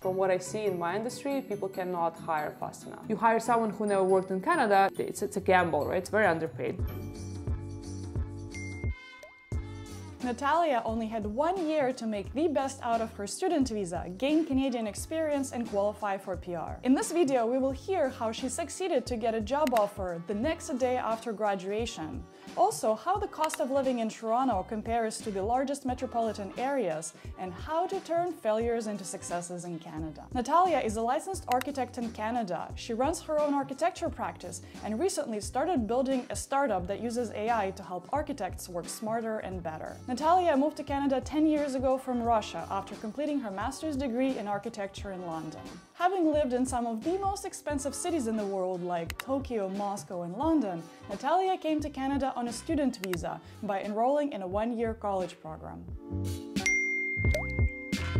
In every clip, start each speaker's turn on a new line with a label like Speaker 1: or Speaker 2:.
Speaker 1: From what I see in my industry, people cannot hire fast enough. You hire someone who never worked in Canada, it's a gamble, right? It's very underpaid.
Speaker 2: Natalia only had 1 year to make the best out of her student visa, gain Canadian experience and qualify for PR. In this video, we will hear how she succeeded to get a job offer the next day after graduation. Also, how the cost of living in Toronto compares to the largest metropolitan areas, and how to turn failures into successes in Canada. Natalia is a licensed architect in Canada. She runs her own architecture practice and recently started building a startup that uses AI to help architects work smarter and better. Natalia moved to Canada 10 years ago from Russia after completing her master's degree in architecture in London. Having lived in some of the most expensive cities in the world like Tokyo, Moscow, and London, Natalia came to Canada on a student visa by enrolling in a 1-year college program.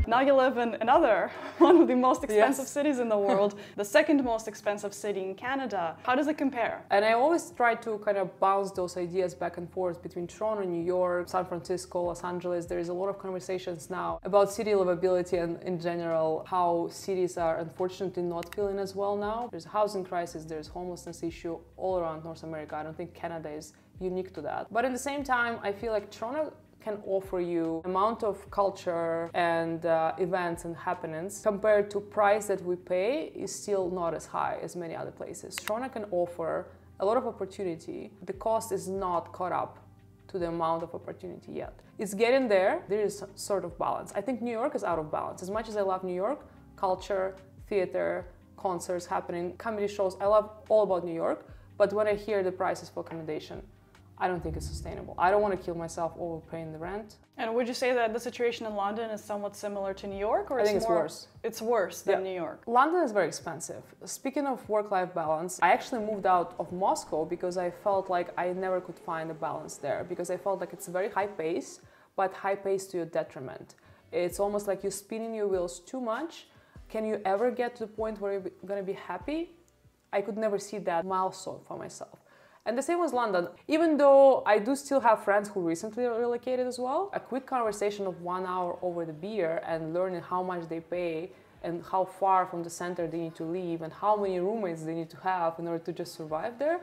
Speaker 2: Now you live in another one of the most expensive cities in the world, the second most expensive city in Canada. How does it compare?
Speaker 1: And I always try to kind of bounce those ideas back and forth between Toronto, New York, San Francisco, Los Angeles. There is a lot of conversations now about city livability and in general how cities are unfortunately not feeling as well now. There's a housing crisis, there's homelessness issue all around North America. I don't think Canada is unique to that. But at the same time, I feel like Toronto can offer you amount of culture and events and happenings compared to price that we pay is still not as high as many other places. Toronto can offer a lot of opportunity. The cost is not caught up to the amount of opportunity yet. It's getting there. There is some sort of balance. I think New York is out of balance. As much as I love New York, culture, theater, concerts happening, comedy shows, I love all about New York. But when I hear the prices for accommodation, I don't think it's sustainable. I don't want to kill myself overpaying the rent.
Speaker 2: And would you say that the situation in London is somewhat similar to New York, or
Speaker 1: I think it's worse?
Speaker 2: It's worse than New York.
Speaker 1: London is very expensive. Speaking of work-life balance, I actually moved out of Moscow because I felt like I never could find a balance there, because I felt like it's very high pace, but high pace to your detriment. It's almost like you're spinning your wheels too much. Can you ever get to the point where you're going to be happy? I could never see that milestone for myself. And the same was London. Even though I do still have friends who recently relocated as well, a quick conversation of 1 hour over the beer and learning how much they pay and how far from the center they need to leave and how many roommates they need to have in order to just survive there,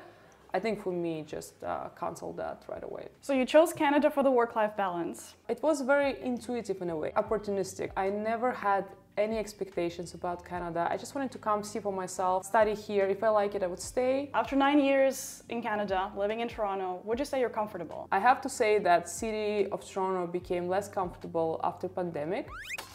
Speaker 1: I think for me just canceled that right away.
Speaker 2: So you chose Canada for the work-life balance.
Speaker 1: It was very intuitive in a way, opportunistic. I never had any expectations about Canada. I just wanted to come see for myself, study here. If I like it, I would stay.
Speaker 2: After 9 years in Canada, living in Toronto, would you say you're comfortable?
Speaker 1: I have to say that city of Toronto became less comfortable after pandemic.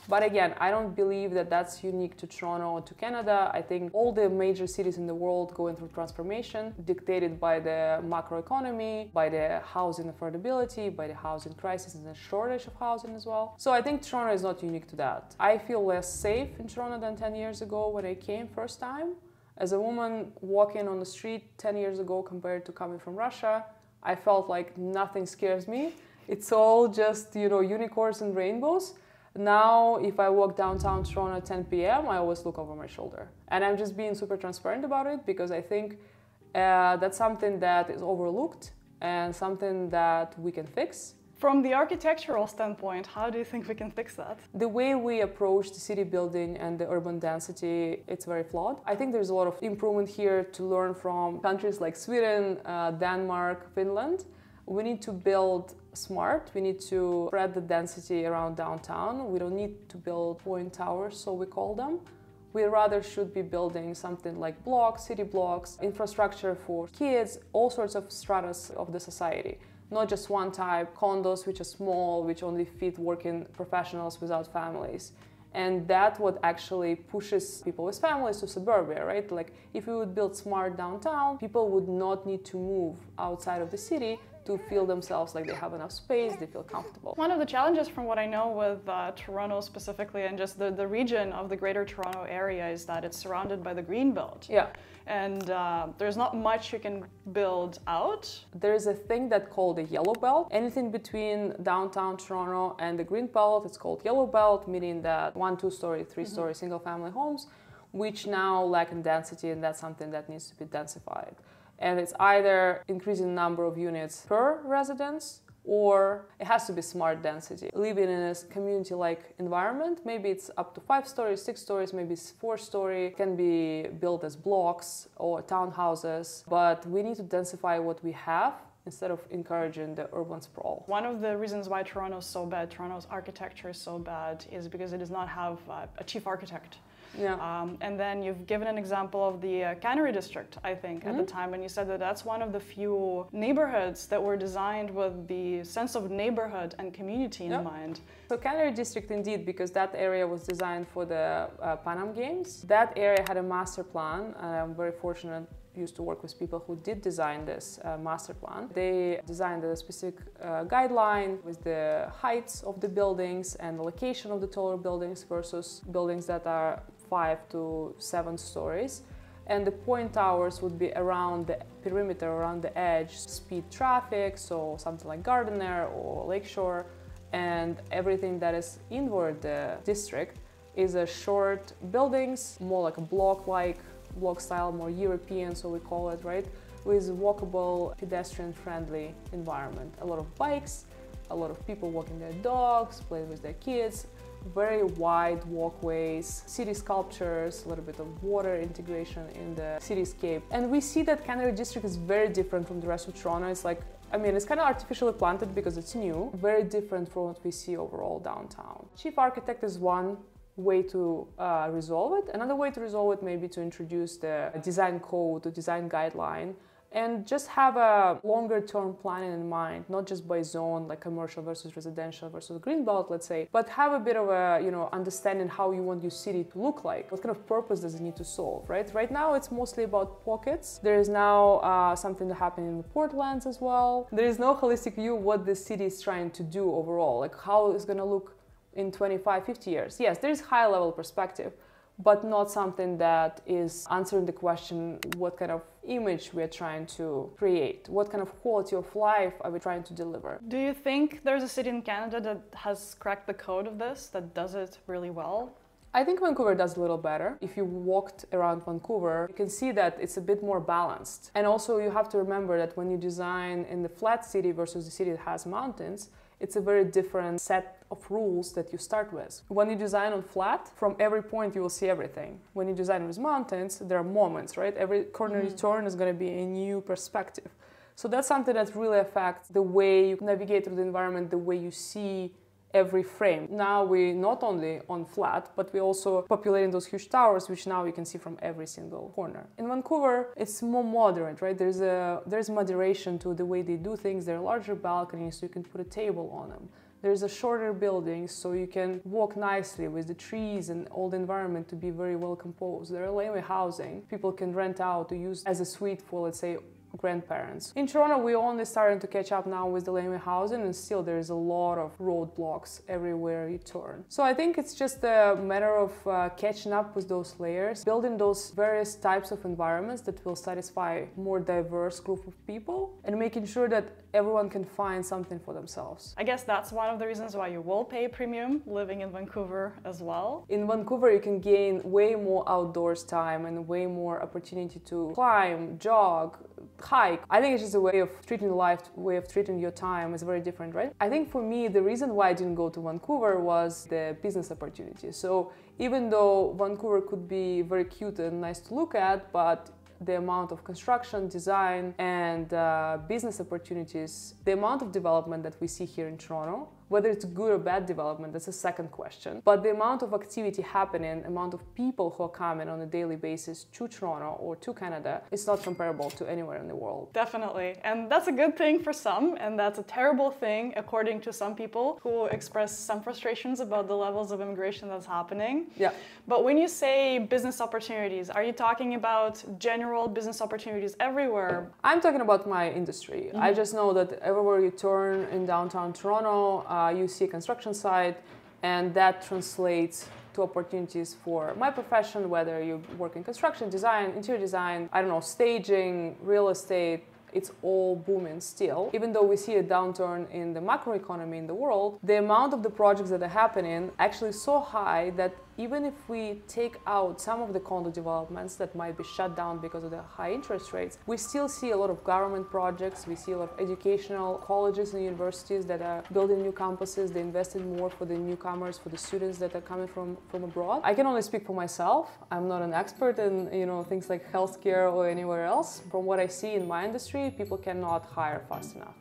Speaker 1: But again, I don't believe that that's unique to Toronto or to Canada. I think all the major cities in the world going through transformation, dictated by the macroeconomy, by the housing affordability, by the housing crisis and the shortage of housing as well. So I think Toronto is not unique to that. I feel less safe in Toronto than 10 years ago when I came first time. As a woman walking on the street 10 years ago compared to coming from Russia, I felt like nothing scares me. It's all just, you know, unicorns and rainbows. Now, if I walk downtown Toronto at 10 p.m., I always look over my shoulder. And I'm just being super transparent about it because I think that's something that is overlooked and something that we can fix.
Speaker 2: From the architectural standpoint, how do you think we can fix that?
Speaker 1: The way we approach the city building and the urban density, it's very flawed. I think there's a lot of improvement here to learn from countries like Sweden, Denmark, Finland. We need to build smart. We need to spread the density around downtown. We don't need to build point towers, so we call them. We rather should be building something like blocks, city blocks, infrastructure for kids, all sorts of stratas of the society. Not just one type, condos which are small, which only fit working professionals without families. And that's what actually pushes people with families to suburbia, right? Like if we would build smart downtown, people would not need to move outside of the city to feel themselves like they have enough space, they feel comfortable.
Speaker 2: One of the challenges from what I know with Toronto specifically and just the region of the greater Toronto area is that it's surrounded by the green belt.
Speaker 1: Yeah.
Speaker 2: And there's not much you can build out.
Speaker 1: There is a thing that's called the yellow belt. Anything between downtown Toronto and the green belt, it's called yellow belt, meaning that 1, 2-story, 3-story single family homes, which now lack in density, and that's something that needs to be densified. And it's either increasing the number of units per residence or it has to be smart density. Living in a community-like environment, maybe it's up to 5 stories, 6 stories, maybe it's 4 story, can be built as blocks or townhouses, but we need to densify what we have instead of encouraging the urban sprawl.
Speaker 2: One of the reasons why Toronto is so bad, Toronto's architecture is so bad, is because it does not have a chief architect.
Speaker 1: Yeah.
Speaker 2: And then you've given an example of the Cannery District, I think, at the time, and you said that that's one of the few neighborhoods that were designed with the sense of neighborhood and community in mind.
Speaker 1: So Cannery District, indeed, because that area was designed for the Pan Am Games. That area had a master plan, and I'm very fortunate used to work with people who did design this master plan. They designed a specific guideline with the heights of the buildings and the location of the taller buildings versus buildings that are 5 to 7 stories. And the point towers would be around the perimeter, around the edge, speed traffic, so something like Gardiner or Lakeshore, and everything that is inward the district is a short buildings, more like a block style, more European, so we call it, right? With walkable, pedestrian-friendly environment. A lot of bikes, a lot of people walking their dogs, playing with their kids, very wide walkways, city sculptures, a little bit of water integration in the cityscape. And we see that Cannery District is very different from the rest of Toronto. It's like, I mean, it's kind of artificially planted because it's new, very different from what we see overall downtown. Chief architect is one way to resolve it. Another way to resolve it may be to introduce the design code, the design guideline, and just have a longer term planning in mind, not just by zone, like commercial versus residential versus greenbelt, let's say, but have a bit of a, understanding how you want your city to look like. What kind of purpose does it need to solve, right? Right now, it's mostly about pockets. There is now something happening in the Portlands as well. There is no holistic view what the city is trying to do overall, like how it's gonna look in 25, 50 years. Yes, there is high level perspective, but not something that is answering the question, what kind of image we are trying to create? What kind of quality of life are we trying to deliver?
Speaker 2: Do you think there's a city in Canada that has cracked the code of this, that does it really well?
Speaker 1: I think Vancouver does a little better. If you walked around Vancouver, you can see that it's a bit more balanced. And also you have to remember that when you design in the flat city versus the city that has mountains, it's a very different set of rules that you start with. When you design on flat, from every point you will see everything. When you design with mountains, there are moments, right? Every corner you turn is going to be a new perspective. So that's something that really affects the way you navigate through the environment, the way you see every frame. Now we're not only on flat, but we're also populating those huge towers, which now you can see from every single corner. In Vancouver, it's more moderate, right? There's moderation to the way they do things. There are larger balconies, so you can put a table on them. There's a shorter building, so you can walk nicely with the trees and all the environment to be very well composed. There are laneway housing. People can rent out to use as a suite for, let's say, grandparents. In Toronto, we're only starting to catch up now with the laneway housing, and still there is a lot of roadblocks everywhere you turn. So I think it's just a matter of catching up with those layers, building those various types of environments that will satisfy more diverse group of people, and making sure that everyone can find something for themselves.
Speaker 2: I guess that's one of the reasons why you will pay a premium living in Vancouver as well.
Speaker 1: In Vancouver, you can gain way more outdoors time and way more opportunity to climb, jog, hike. I think it's just a way of treating life, way of treating your time is very different, right? I think for me, the reason why I didn't go to Vancouver was the business opportunity. So even though Vancouver could be very cute and nice to look at, but the amount of construction, design, and business opportunities, the amount of development that we see here in Toronto, whether it's good or bad development, that's a second question. But the amount of activity happening, amount of people who are coming on a daily basis to Toronto or to Canada, is not comparable to anywhere in the world.
Speaker 2: Definitely. And that's a good thing for some, and that's a terrible thing according to some people who express some frustrations about the levels of immigration that's happening.
Speaker 1: Yeah.
Speaker 2: But when you say business opportunities, are you talking about general business opportunities everywhere?
Speaker 1: I'm talking about my industry. I just know that everywhere you turn in downtown Toronto, you see a construction site, and that translates to opportunities for my profession, whether you work in construction, design, interior design, I don't know, staging, real estate. It's all booming still. Even though we see a downturn in the macroeconomy in the world, the amount of the projects that are happening actually is so high that even if we take out some of the condo developments that might be shut down because of the high interest rates, we still see a lot of government projects, we see a lot of educational colleges and universities that are building new campuses, they invested more for the newcomers, for the students that are coming from abroad. I can only speak for myself. I'm not an expert in, things like healthcare or anywhere else. From what I see in my industry, people cannot hire fast enough.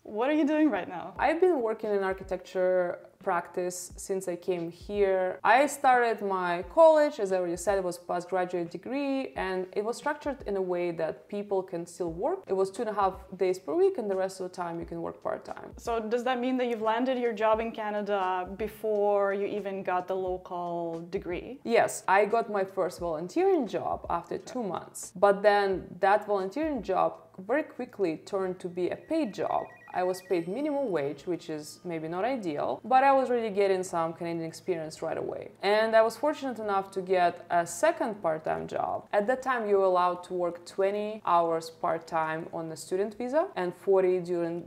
Speaker 2: What are you doing right now?
Speaker 1: I've been working in architecture practice since I came here. I started my college, as I already said, it was a postgraduate degree, and it was structured in a way that people can still work. It was 2.5 days per week, and the rest of the time you can work part-time.
Speaker 2: So does that mean that you've landed your job in Canada before you even got the local degree?
Speaker 1: Yes, I got my first volunteering job after 2 months, but then that volunteering job very quickly turned to be a paid job. I was paid minimum wage, which is maybe not ideal, but I was already getting some Canadian experience right away. And I was fortunate enough to get a second part-time job. At that time, you were allowed to work 20 hours part-time on the student visa and 40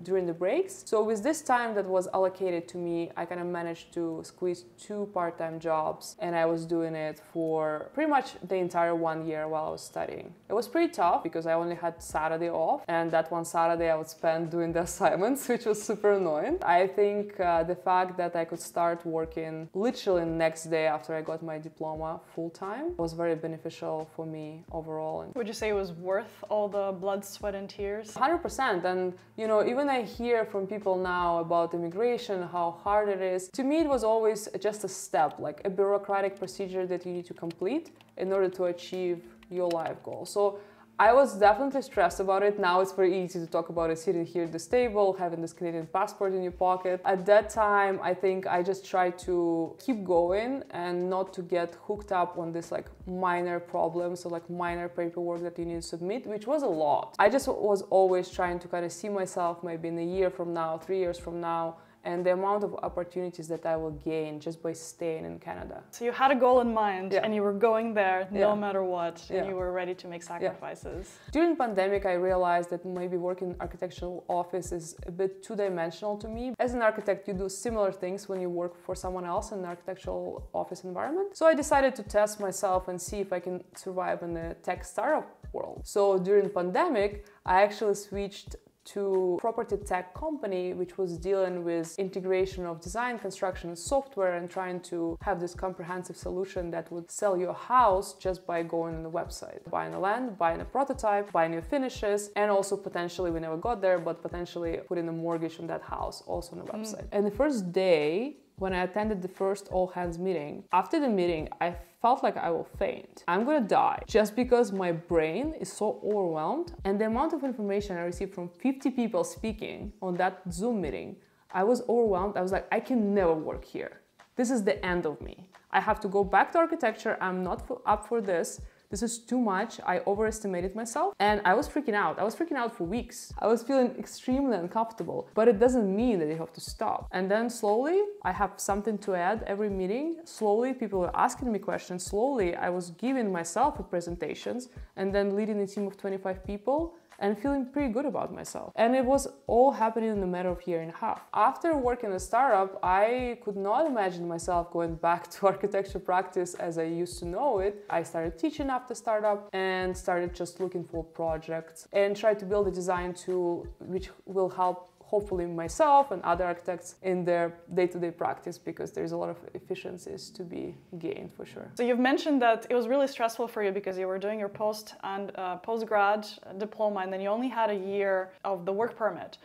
Speaker 1: during the breaks. So with this time that was allocated to me, I kind of managed to squeeze 2 part-time jobs, and I was doing it for pretty much the entire 1 year while I was studying. It was pretty tough because I only had Saturday off, and that one Saturday I would spend doing the assignments, which was super annoying. I think the fact that I could start working literally next day after I got my diploma full-time was very beneficial for me overall.
Speaker 2: Would you say it was worth all the blood, sweat and tears?
Speaker 1: 100%. And even I hear from people now about immigration, how hard it is. To me, it was always just a step, like a bureaucratic procedure that you need to complete in order to achieve your life goal. So I was definitely stressed about it. Now it's very easy to talk about it sitting here at this table, having this Canadian passport in your pocket. At that time, I think I just tried to keep going and not to get hooked up on this minor problems or minor paperwork that you need to submit, which was a lot. I just was always trying to kind of see myself maybe in a year from now, 3 years from now, and the amount of opportunities that I will gain just by staying in Canada.
Speaker 2: So you had a goal in mind, and you were going there no matter what, and
Speaker 1: Yeah.
Speaker 2: you were ready to make sacrifices.
Speaker 1: During pandemic, I realized that maybe working in architectural office is a bit two-dimensional to me. As an architect, you do similar things when you work for someone else in an architectural office environment. So I decided to test myself and see if I can survive in the tech startup world. So during pandemic, I actually switched to property tech company, which was dealing with integration of design, construction, and software, and trying to have this comprehensive solution that would sell your house just by going on the website, buying the land, buying a prototype, buying new finishes, and also potentially, we never got there, but potentially putting a mortgage on that house also on the website. And the first day, when I attended the first all-hands meeting, after the meeting, I felt like I will faint. I'm gonna die just because my brain is so overwhelmed, and the amount of information I received from 50 people speaking on that Zoom meeting, I was overwhelmed. I was like, I can never work here. This is the end of me. I have to go back to architecture. I'm not up for this. This is too much. I overestimated myself and I was freaking out. I was freaking out for weeks. I was feeling extremely uncomfortable, but it doesn't mean that you have to stop. And then slowly, I have something to add every meeting. Slowly, people were asking me questions. Slowly, I was giving myself presentations and then leading a team of 25 people and feeling pretty good about myself. And it was all happening in a matter of a year and a half. After working in a startup, I could not imagine myself going back to architecture practice as I used to know it. I started teaching after startup and started just looking for projects and tried to build a design tool which will help hopefully myself and other architects in their day-to-day practice, because there's a lot of efficiencies to be gained for sure.
Speaker 2: So you've mentioned that it was really stressful for you because you were doing your post-grad diploma and then you only had a year of the work permit.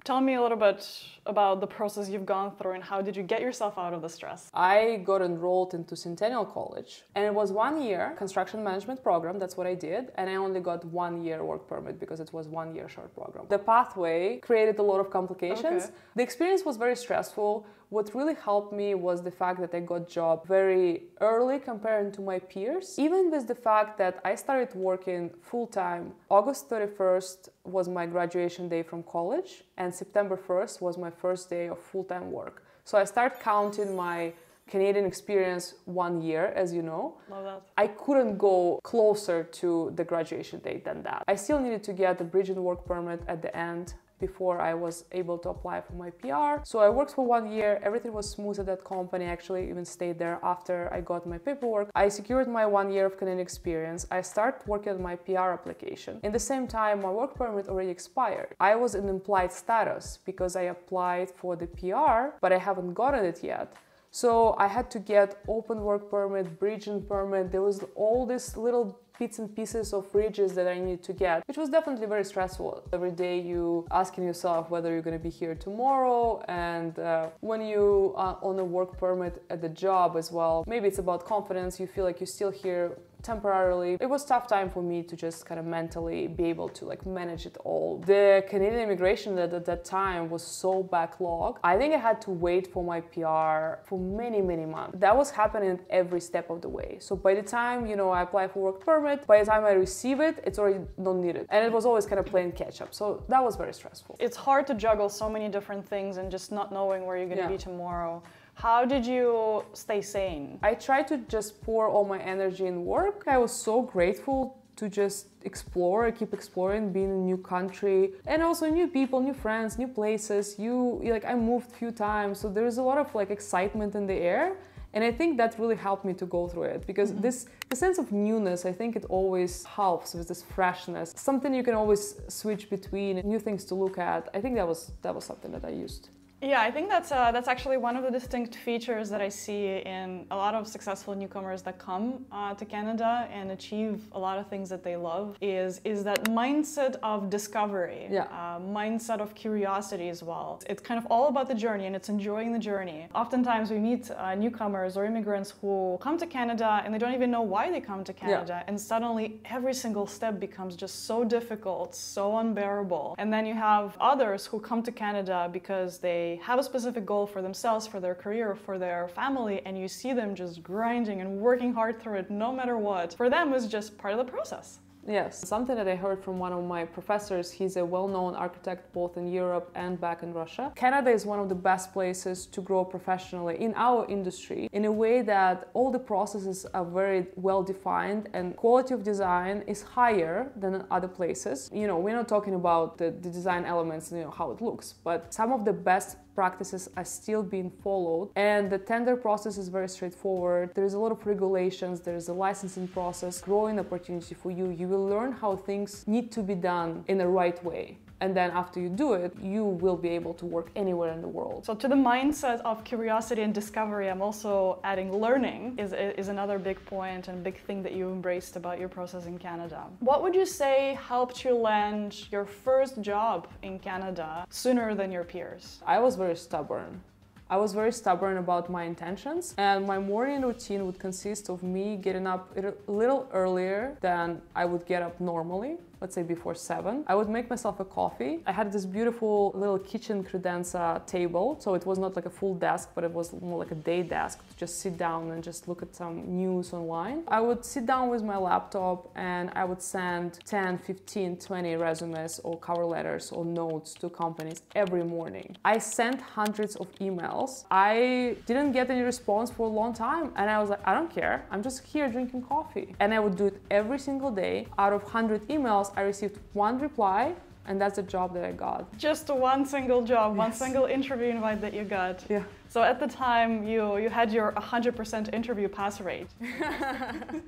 Speaker 2: Tell me a little bit about the process you've gone through and how did you get yourself out of the stress?
Speaker 1: I got enrolled into Centennial College and it was 1 year construction management program. That's what I did. And I only got 1 year work permit because it was 1 year short program. The pathway created a lot of complications.
Speaker 2: Okay.
Speaker 1: The experience was very stressful. What really helped me was the fact that I got job very early compared to my peers. Even with the fact that I started working full-time, August 31st was my graduation day from college and September 1st was my first day of full-time work. So I started counting my Canadian experience 1 year, as you know.
Speaker 2: Love that.
Speaker 1: I couldn't go closer to the graduation date than that. I still needed to get the bridge and work permit at the end before I was able to apply for my PR. So I worked for 1 year, everything was smooth at that company, I actually even stayed there after I got my paperwork. I secured my 1 year of Canadian experience. I started working on my PR application. In the same time, my work permit already expired. I was in implied status because I applied for the PR, but I haven't gotten it yet. So I had to get open work permit, bridging permit. There was all these little bits and pieces of bridges that I needed to get, which was definitely very stressful. Every day you asking yourself whether you're going to be here tomorrow, and when you are on a work permit at the job as well, maybe it's about confidence, you feel like you're still here temporarily. It was a tough time for me to just kind of mentally be able to like manage it all. The Canadian immigration at that time was so backlogged. I think I had to wait for my PR for many months. That was happening every step of the way. So by the time, you know, I apply for work permit, by the time I receive it, it's already not needed. And it was always kind of playing catch up. So that was very stressful.
Speaker 2: It's hard to juggle so many different things and just not knowing where you're going to be tomorrow. How did you stay sane?
Speaker 1: I tried to just pour all my energy in work. I was so grateful to just explore, keep exploring, being in a new country, and also new people, new friends, new places. I moved a few times, so there's a lot of like excitement in the air. And I think that really helped me to go through it, because the sense of newness, I think it always helps with this freshness. Something you can always switch between, new things to look at. I think that was something that I used.
Speaker 2: Yeah, I think that's actually one of the distinct features that I see in a lot of successful newcomers that come to Canada and achieve a lot of things that they love is that mindset of discovery, mindset of curiosity as well. It's kind of all about the journey, and it's enjoying the journey. Oftentimes we meet newcomers or immigrants who come to Canada and they don't even know why they come to Canada, and suddenly every single step becomes just so difficult, so unbearable. And then you have others who come to Canada because they have a specific goal for themselves, for their career, for their family, and you see them just grinding and working hard through it no matter what. For them, it's just part of the process.
Speaker 1: Yes, something that I heard from one of my professors, he's a well-known architect both in Europe and back in Russia. Canada is one of the best places to grow professionally in our industry in a way that all the processes are very well defined and quality of design is higher than in other places. You know, we're not talking about the design elements, you know, how it looks, but some of the best practices are still being followed, and the tender process is very straightforward. There is a lot of regulations, there is a licensing process, growing opportunity for you. You will learn how things need to be done in the right way. And then after you do it, you will be able to work anywhere in the world.
Speaker 2: So to the mindset of curiosity and discovery, I'm also adding learning is another big point and big thing that you embraced about your process in Canada. What would you say helped you land your first job in Canada sooner than your peers?
Speaker 1: I was very stubborn. I was very stubborn about my intentions, and my morning routine would consist of me getting up a little earlier than I would get up normally. Let's say before 7. I would make myself a coffee. I had this beautiful little kitchen credenza table, so it was not like a full desk, but it was more like a day desk to just sit down and just look at some news online. I would sit down with my laptop and I would send 10, 15, 20 resumes or cover letters or notes to companies every morning. I sent hundreds of emails. I didn't get any response for a long time, and I was like, I don't care, I'm just here drinking coffee. And I would do it every single day. Out of 100 emails, I received one reply, and that's the job that I got.
Speaker 2: Just one single job, one single interview invite that you got.
Speaker 1: Yeah.
Speaker 2: So at the time, you had your 100% interview pass rate.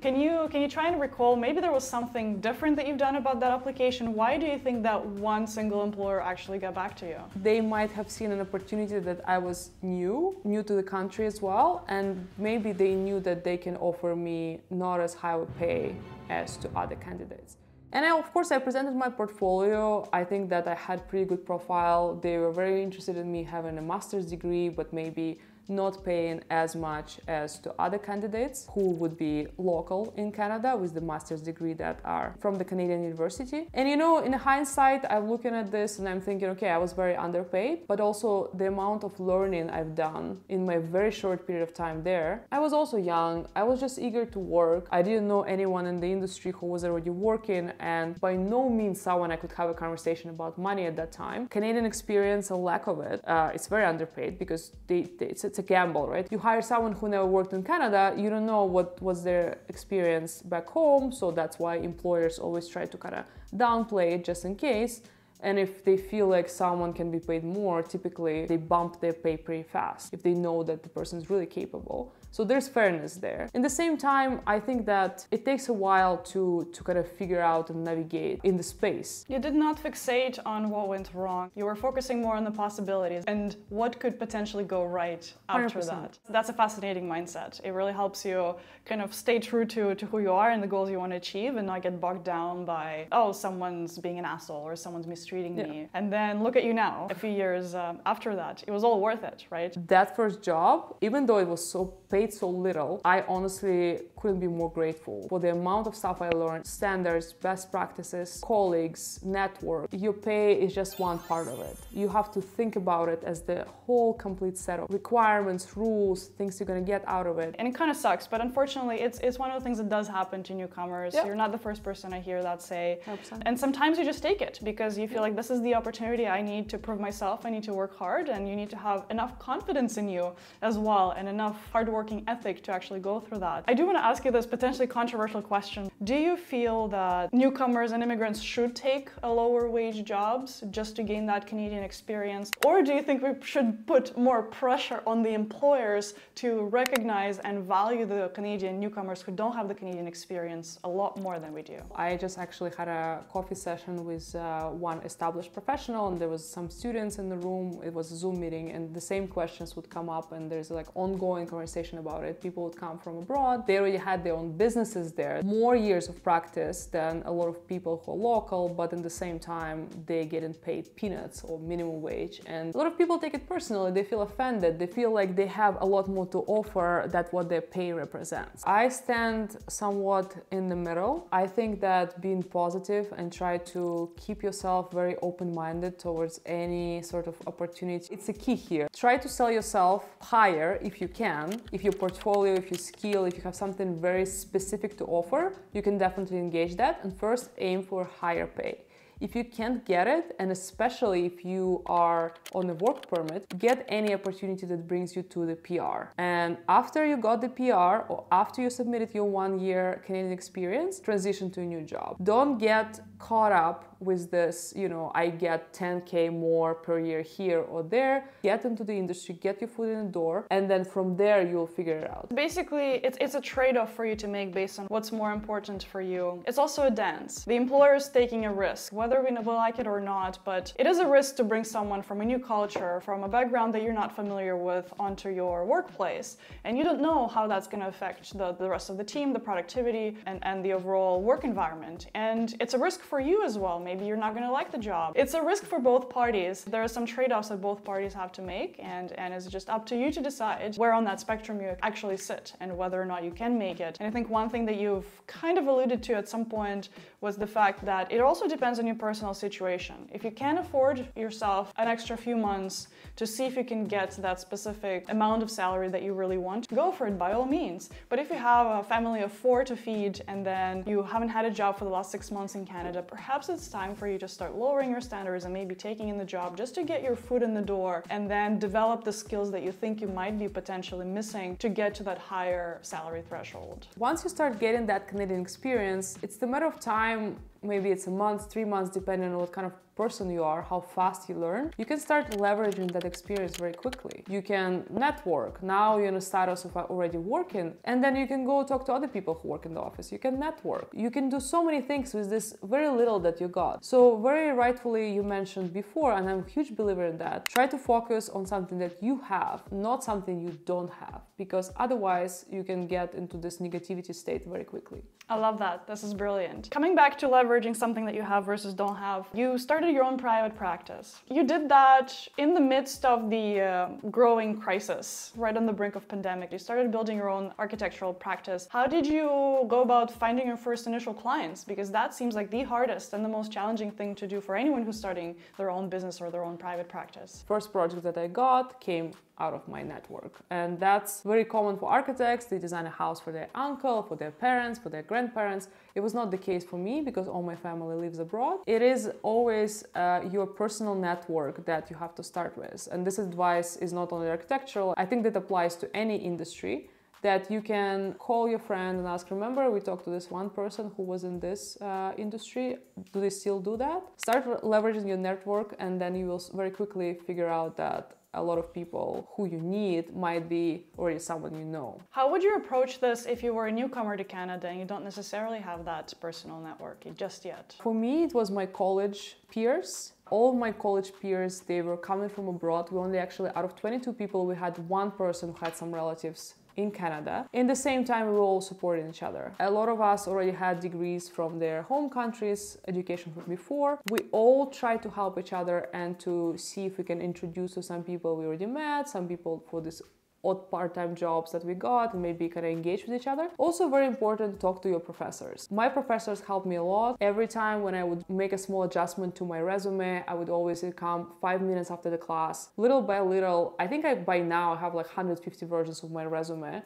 Speaker 2: Can you try and recall, maybe there was something different that you've done about that application? Why do you think that one single employer actually got back to you?
Speaker 1: They might have seen an opportunity that I was new to the country as well, and maybe they knew that they can offer me not as high a pay as to other candidates. And of course, I presented my portfolio. I think that I had pretty good profile. They were very interested in me having a master's degree, but maybe not paying as much as to other candidates who would be local in Canada with the master's degree that are from the Canadian university. And you know, in hindsight, I'm looking at this and I'm thinking, okay, I was very underpaid, but also the amount of learning I've done in my very short period of time there. I was also young. I was just eager to work. I didn't know anyone in the industry who was already working, and by no means someone I could have a conversation about money at that time. Canadian experience, a lack of it, it's very underpaid because it's a gamble, right? You hire someone who never worked in Canada, you don't know what was their experience back home, so that's why employers always try to kind of downplay it just in case. And if they feel like someone can be paid more, typically they bump their pay pretty fast if they know that the person is really capable. So there's fairness there. In the same time, I think that it takes a while to kind of figure out and navigate in the space.
Speaker 2: You did not fixate on what went wrong. You were focusing more on the possibilities and what could potentially go right after
Speaker 1: 100%.
Speaker 2: that. That's a fascinating mindset. It really helps you kind of stay true to who you are and the goals you want to achieve and not get bogged down by, oh, someone's being an asshole or someone's mistreating me. And then look at you now, a few years after that. It was all worth it, right?
Speaker 1: That first job, even though it was paid so little, I honestly couldn't be more grateful for the amount of stuff I learned, standards, best practices, colleagues, network. Your pay is just one part of it. You have to think about it as the whole complete set of requirements, rules, things you're gonna get out of it.
Speaker 2: And it kind of sucks, but unfortunately it's one of the things that does happen to newcomers. You're not the first person I hear that say.
Speaker 1: 100%.
Speaker 2: And sometimes you just take it because you feel like this is the opportunity I need to prove myself, I need to work hard, and you need to have enough confidence in you as well and enough hardworking ethic to actually go through that. I do want to ask you this potentially controversial question. Do you feel that newcomers and immigrants should take a lower wage jobs just to gain that Canadian experience? Or do you think we should put more pressure on the employers to recognize and value the Canadian newcomers who don't have the Canadian experience a lot more than we do?
Speaker 1: I just actually had a coffee session with one established professional, and there was some students in the room. It was a Zoom meeting, and the same questions would come up, and there's like ongoing conversation about it. People would come from abroad. They already had their own businesses there. More years of practice than a lot of people who are local, but in the same time, they getting paid peanuts or minimum wage. And a lot of people take it personally. They feel offended. They feel like they have a lot more to offer than what their pay represents. I stand somewhat in the middle. I think that being positive and try to keep yourself very open-minded towards any sort of opportunity, it's a key here. Try to sell yourself higher if you can. If your portfolio, if your skill, if you have something very specific to offer, you can definitely engage that, and first aim for higher pay. If you can't get it, and especially if you are on a work permit, get any opportunity that brings you to the PR. And after you got the PR, or after you submitted your 1-year Canadian experience, transition to a new job. Don't get caught up with this, I get 10K more per year here or there. Get into the industry, get your foot in the door, and then from there you'll figure it out.
Speaker 2: Basically, it's a trade-off for you to make based on what's more important for you. It's also a dance. The employer is taking a risk, whether we like it or not, but it is a risk to bring someone from a new culture, from a background that you're not familiar with, onto your workplace. And you don't know how that's going to affect the rest of the team, the productivity, and the overall work environment. And it's a risk for you as well. Maybe you're not going to like the job. It's a risk for both parties. There are some trade-offs that both parties have to make, and it's just up to you to decide where on that spectrum you actually sit and whether or not you can make it. And I think one thing that you've kind of alluded to at some point was the fact that it also depends on your personal situation. If you can afford yourself an extra few months to see if you can get that specific amount of salary that you really want, go for it by all means. But if you have a family of 4 to feed and then you haven't had a job for the last 6 months in Canada, perhaps it's time for you to start lowering your standards and maybe taking in the job just to get your foot in the door and then develop the skills that you think you might be potentially missing to get to that higher salary threshold.
Speaker 1: Once you start getting that Canadian experience, it's the matter of time. Maybe it's a month, 3 months, depending on what kind of person you are, how fast you learn. You can start leveraging that experience very quickly. You can network. Now you're in a status of already working, and then you can go talk to other people who work in the office. You can network. You can do so many things with this very little that you got. So very rightfully you mentioned before, and I'm a huge believer in that, try to focus on something that you have, not something you don't have, because otherwise you can get into this negativity state very quickly.
Speaker 2: I love that. This is brilliant. Coming back to leveraging something that you have versus don't have, you started your own private practice. You did that in the midst of the growing crisis, right on the brink of pandemic. You started building your own architectural practice. How did you go about finding your first initial clients? Because that seems like the hardest and the most challenging thing to do for anyone who's starting their own business or their own private practice.
Speaker 1: First project that I got came out of my network. And that's very common for architects. They design a house for their uncle, for their parents, for their grandparents. It was not the case for me because all my family lives abroad. It is always your personal network that you have to start with. And this advice is not only architectural. I think that applies to any industry. that you can call your friend and ask, remember we talked to this one person who was in this industry, do they still do that? Start leveraging your network, and then you will very quickly figure out that a lot of people who you need might be already someone you know.
Speaker 2: How would you approach this if you were a newcomer to Canada and you don't necessarily have that personal network just yet?
Speaker 1: For me, it was my college peers. All of my college peers, they were coming from abroad. We only actually, out of 22 people, we had one person who had some relatives in Canada. In the same time, we were all supporting each other. A lot of us already had degrees from their home countries, education from before. We all tried to help each other and to see if we can introduce to some people we already met, some people for this odd part-time jobs that we got, and maybe kind of engage with each other. Also very important to talk to your professors. My professors helped me a lot. Every time when I would make a small adjustment to my resume, I would always come 5 minutes after the class. Little by little, I think by now I have like 150 versions of my resume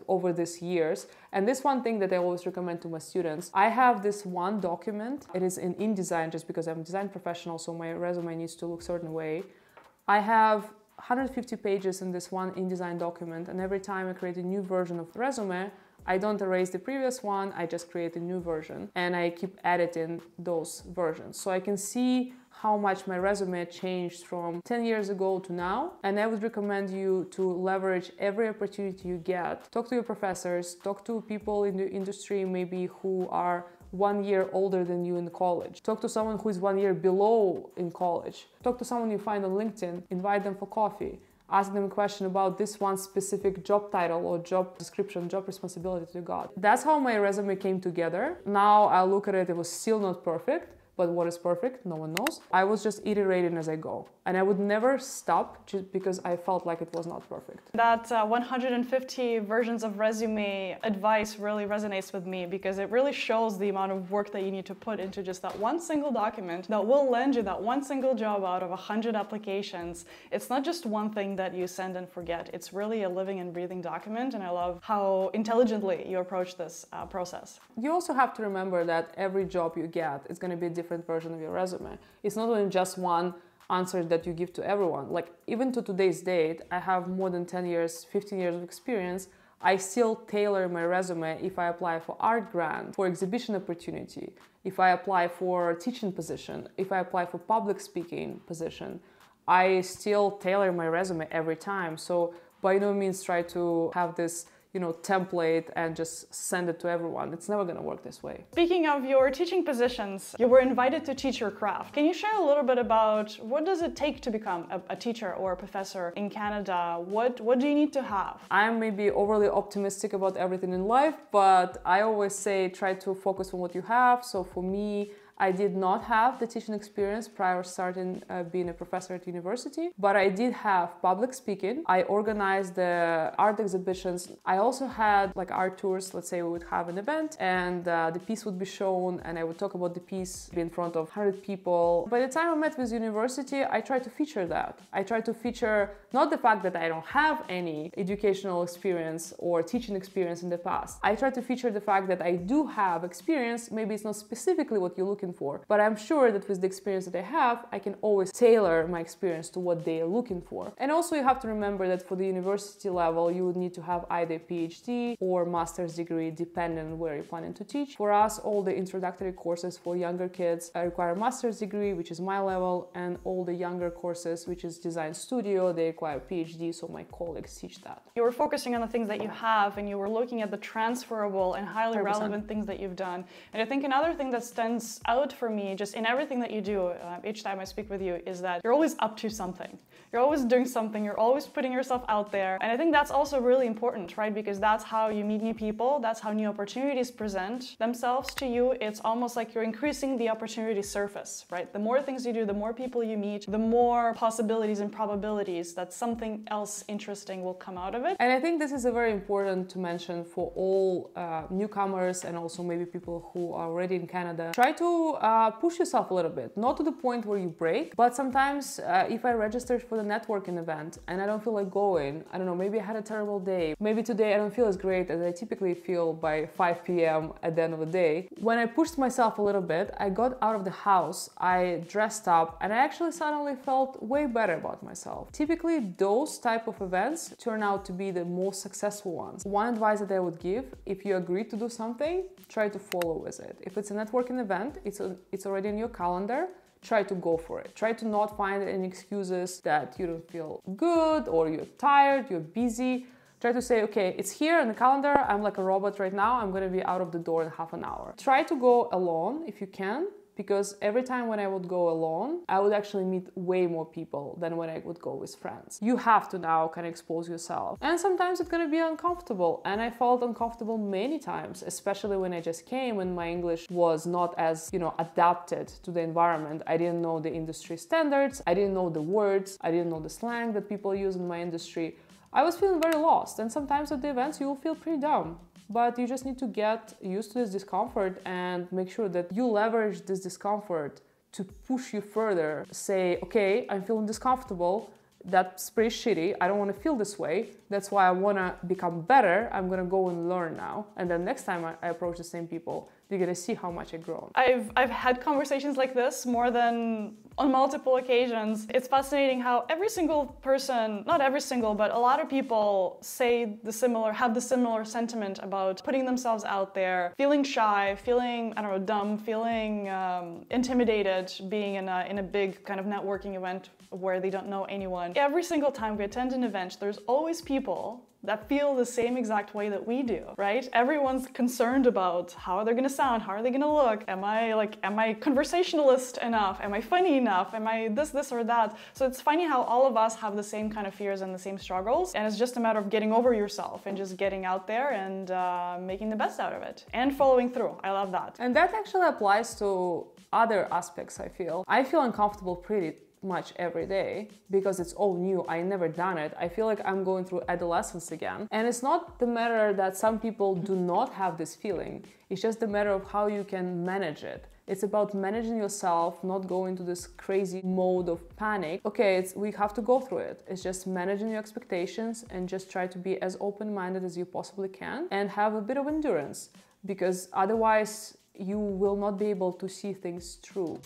Speaker 1: over these years. And this one thing that I always recommend to my students, I have this one document. It is in InDesign just because I'm a design professional, so my resume needs to look a certain way. I have 150 pages in this one InDesign document, and every time I create a new version of the resume, I don't erase the previous one, I just create a new version, and I keep editing those versions. So I can see how much my resume changed from 10 years ago to now. And I would recommend you to leverage every opportunity you get. Talk to your professors, talk to people in the industry maybe who are 1 year older than you in college. Talk to someone who is 1 year below in college. Talk to someone you find on LinkedIn, invite them for coffee. Ask them a question about this one specific job title or job description, job responsibility you got. That's how my resume came together. Now I look at it, it was still not perfect. But what is perfect? No one knows. I was just iterating as I go. And I would never stop just because I felt like it was not perfect.
Speaker 2: That 150 versions of resume advice really resonates with me because it really shows the amount of work that you need to put into just that one single document that will land you that one single job out of 100 applications. It's not just one thing that you send and forget. It's really a living and breathing document, and I love how intelligently you approach this process.
Speaker 1: You also have to remember that every job you get is going to be a different version of your resume. It's not only just one answer that you give to everyone. Like even to today's date, I have more than 10 years, 15 years of experience. I still tailor my resume if I apply for art grant, for exhibition opportunity, if I apply for teaching position, if I apply for public speaking position. I still tailor my resume every time. So by no means try to have this template and just send it to everyone. It's never going to work this way.
Speaker 2: Speaking of your teaching positions, you were invited to teach your craft. Can you share a little bit about what does it take to become a teacher or a professor in Canada? What do you need to have?
Speaker 1: I'm maybe overly optimistic about everything in life, but I always say try to focus on what you have. So for me, I did not have the teaching experience prior starting being a professor at university, but I did have public speaking. I organized the art exhibitions. I also had like art tours. Let's say we would have an event and the piece would be shown and I would talk about the piece, be in front of 100 people. By the time I met with university, I tried to feature that. I tried to feature not the fact that I don't have any educational experience or teaching experience in the past. I tried to feature the fact that I do have experience. Maybe it's not specifically what you're looking for, but I'm sure that with the experience that I have, I can always tailor my experience to what they are looking for. And also you have to remember that for the university level, you would need to have either a PhD or master's degree, depending on where you're planning to teach. For us, all the introductory courses for younger kids require a master's degree, which is my level, and all the younger courses, which is design studio, they require PhD, so my colleagues teach that.
Speaker 2: You were focusing on the things that you have, and you were looking at the transferable and highly
Speaker 1: 100%.
Speaker 2: Relevant things that you've done. And I think another thing that stands out for me, just in everything that you do, each time I speak with you, is that you're always up to something. You're always doing something, you're always putting yourself out there. And I think that's also really important, right? Because that's how you meet new people, that's how new opportunities present themselves to you. It's almost like you're increasing the opportunity surface, right? The more things you do, the more people you meet, the more possibilities and probabilities that something else interesting will come out of it.
Speaker 1: And I think this is a very important to mention for all newcomers and also maybe people who are already in Canada. Try to to push yourself a little bit, not to the point where you break, but sometimes if I registered for the networking event and I don't feel like going, I don't know, maybe I had a terrible day, maybe today I don't feel as great as I typically feel by 5 p.m. at the end of the day. When I pushed myself a little bit, I got out of the house, I dressed up, and I actually suddenly felt way better about myself. Typically, those type of events turn out to be the most successful ones. One advice that I would give, if you agree to do something, try to follow with it. If it's a networking event, it's already in your calendar, try to go for it. Try to not find any excuses that you don't feel good or you're tired, you're busy. Try to say, okay, it's here in the calendar, I'm like a robot right now, I'm gonna be out of the door in half an hour. Try to go alone if you can, because every time when I would go alone, I would actually meet way more people than when I would go with friends. You have to now kind of expose yourself. And sometimes it's gonna be uncomfortable. And I felt uncomfortable many times, especially when I just came and my English was not as, adapted to the environment. I didn't know the industry standards, I didn't know the words, I didn't know the slang that people use in my industry. I was feeling very lost, and sometimes at the events you will feel pretty down. But you just need to get used to this discomfort and make sure that you leverage this discomfort to push you further. Say, okay, I'm feeling discomfortable, that's pretty shitty, I don't want to feel this way, that's why I want to become better, I'm going to go and learn now. And then next time I approach the same people, you're going to see how much I've grown.
Speaker 2: I've had conversations like this more than on multiple occasions. It's fascinating how every single person, not every single, but a lot of people have the similar sentiment about putting themselves out there, feeling shy, feeling, I don't know, dumb, feeling intimidated, being in a big kind of networking event where they don't know anyone. Every single time we attend an event, there's always people that feel the same exact way that we do, right? Everyone's concerned about how they're gonna sound, how are they gonna look, am I conversationalist enough, am I funny enough, am I this or that? So it's funny how all of us have the same kind of fears and the same struggles, and it's just a matter of getting over yourself and just getting out there and making the best out of it and following through. I love that.
Speaker 1: And that actually applies to other aspects, I feel. I feel uncomfortable pretty much every day because it's all new. I never done it. I feel like I'm going through adolescence again. And it's not the matter that some people do not have this feeling. It's just the matter of how you can manage it. It's about managing yourself, not going to this crazy mode of panic. Okay, we have to go through it. It's just managing your expectations and just try to be as open-minded as you possibly can and have a bit of endurance, because otherwise you will not be able to see things through.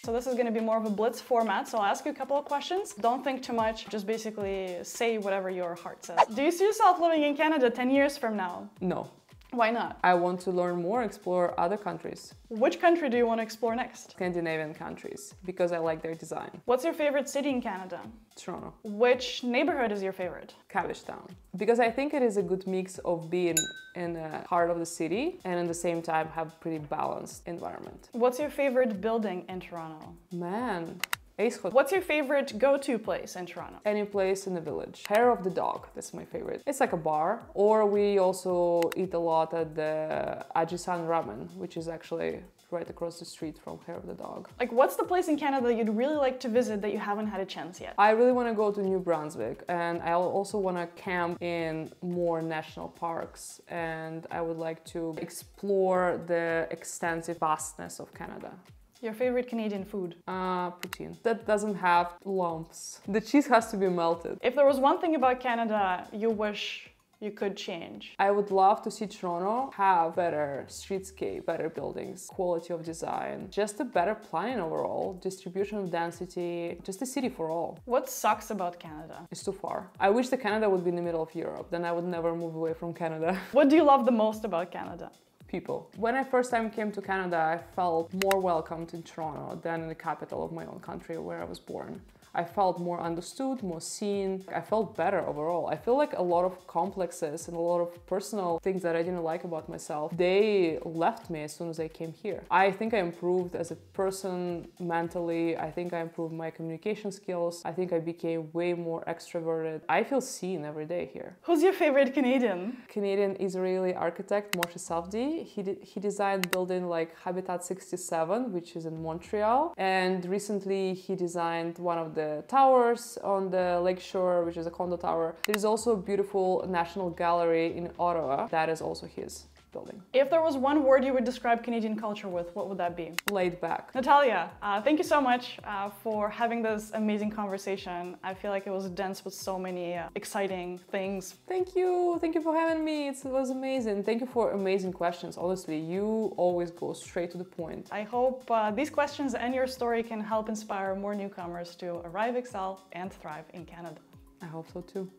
Speaker 2: So this is going to be more of a blitz format, so I'll ask you a couple of questions. Don't think too much, just basically say whatever your heart says. Do you see yourself living in Canada 10 years from now?
Speaker 1: No.
Speaker 2: Why not?
Speaker 1: I want to learn more, explore other countries.
Speaker 2: Which country do you want to explore next?
Speaker 1: Scandinavian countries, because I like their design.
Speaker 2: What's your favorite city in Canada?
Speaker 1: Toronto.
Speaker 2: Which neighborhood is your favorite?
Speaker 1: Cabbage Town. Because I think it is a good mix of being in the heart of the city and at the same time have pretty balanced environment.
Speaker 2: What's your favorite building in Toronto?
Speaker 1: Man. Ace Hotel.
Speaker 2: What's your favorite go-to place in Toronto?
Speaker 1: Any place in the village. Hair of the Dog, that's my favorite. It's like a bar. Or we also eat a lot at the Ajisan Ramen, which is actually right across the street from Hair of the Dog.
Speaker 2: Like, what's the place in Canada you'd really like to visit that you haven't had a chance yet?
Speaker 1: I really want to go to New Brunswick, and I also want to camp in more national parks, and I would like to explore the extensive vastness of Canada.
Speaker 2: Your favorite Canadian food?
Speaker 1: Poutine. That doesn't have lumps. The cheese has to be melted.
Speaker 2: If there was one thing about Canada you wish you could change?
Speaker 1: I would love to see Toronto have better streetscape, better buildings, quality of design, just a better planning overall, distribution of density, just a city for all.
Speaker 2: What sucks about Canada?
Speaker 1: It's too far. I wish that Canada would be in the middle of Europe, then I would never move away from Canada.
Speaker 2: What do you love the most about Canada?
Speaker 1: People. When I first time came to Canada, I felt more welcomed in Toronto than in the capital of my own country where I was born. I felt more understood, more seen. I felt better overall. I feel like a lot of complexes and a lot of personal things that I didn't like about myself, they left me as soon as I came here. I think I improved as a person mentally. I think I improved my communication skills. I think I became way more extroverted. I feel seen every day here.
Speaker 2: Who's your favorite Canadian?
Speaker 1: Canadian Israeli architect Moshe Safdie. He designed building like Habitat 67, which is in Montreal. And recently he designed one of the towers on the lakeshore, which is a condo tower. There's also a beautiful National Gallery in Ottawa that is also his. building.
Speaker 2: If there was one word you would describe Canadian culture with, what would that be?
Speaker 1: Laid back.
Speaker 2: Natalia, thank you so much for having this amazing conversation. I feel like it was dense with so many exciting things.
Speaker 1: Thank you for having me. It was amazing. Thank you for amazing questions. Honestly, you always go straight to the point.
Speaker 2: I hope these questions and your story can help inspire more newcomers to arrive, excel, and thrive in Canada.
Speaker 1: I hope so too.